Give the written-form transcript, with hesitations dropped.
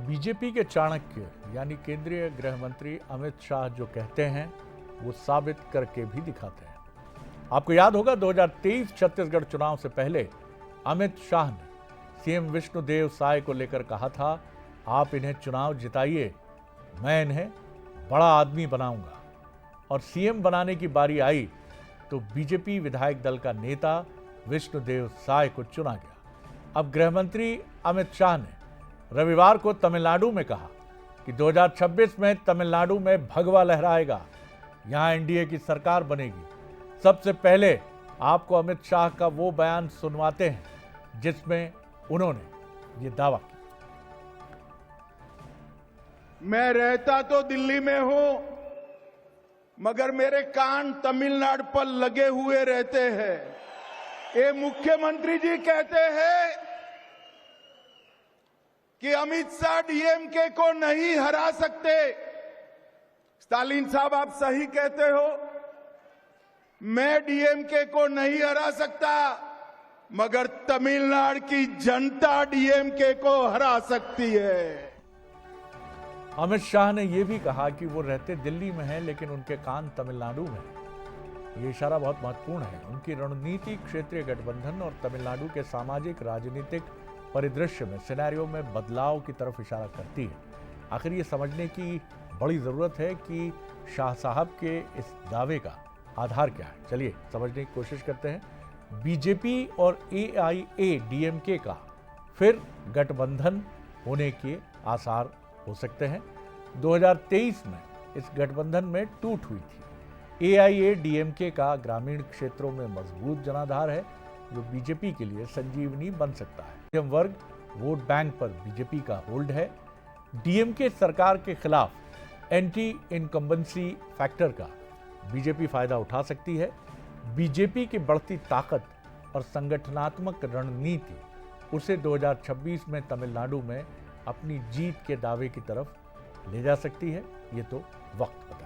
BJP के चाणक्य यानी केंद्रीय गृह मंत्री अमित शाह जो कहते हैं वो साबित करके भी दिखाते हैं। आपको याद होगा 2023 छत्तीसगढ़ चुनाव से पहले अमित शाह ने सीएम विष्णुदेव साय को लेकर कहा था, आप इन्हें चुनाव जिताइए, मैं इन्हें बड़ा आदमी बनाऊंगा। और सीएम बनाने की बारी आई तो बीजेपी विधायक दल का नेता विष्णुदेव साय को चुना गया। अब गृह मंत्री अमित शाह ने रविवार को तमिलनाडु में कहा कि 2026 में तमिलनाडु में भगवा लहराएगा, यहां एनडीए की सरकार बनेगी। सबसे पहले आपको अमित शाह का वो बयान सुनवाते हैं जिसमें उन्होंने ये दावा किया। मैं रहता तो दिल्ली में हूं, मगर मेरे कान तमिलनाडु पर लगे हुए रहते हैं। ये मुख्यमंत्री जी कहते हैं कि अमित शाह डीएमके को नहीं हरा सकते। स्टालिन साहब, आप सही कहते हो, मैं डीएमके को नहीं हरा सकता, मगर तमिलनाडु की जनता डीएमके को हरा सकती है। अमित शाह ने यह भी कहा कि वो रहते दिल्ली में हैं लेकिन उनके कान तमिलनाडु में हैं। ये इशारा बहुत महत्वपूर्ण है। उनकी रणनीति क्षेत्रीय गठबंधन और तमिलनाडु के सामाजिक राजनीतिक परिदृश्य में सिनेरियो में बदलाव की तरफ इशारा करती है। आखिर ये समझने की बड़ी जरूरत है कि शाह साहब के इस दावे का आधार क्या है। चलिए समझने की कोशिश करते हैं। बीजेपी और एआईएडीएमके का फिर गठबंधन होने के आसार हो सकते हैं। 2023 में इस गठबंधन में टूट हुई थी। एआईएडीएमके का ग्रामीण क्षेत्रों में मजबूत जनाधार है जो बीजेपी के लिए संजीवनी बन सकता है। मध्यम वर्ग वोट बैंक पर बीजेपी का होल्ड है। डीएमके सरकार के खिलाफ एंटी इनकम्बेंसी फैक्टर का बीजेपी फायदा उठा सकती है। बीजेपी की बढ़ती ताकत और संगठनात्मक रणनीति उसे 2026 में तमिलनाडु में अपनी जीत के दावे की तरफ ले जा सकती है। ये तो वक्त बताएगा।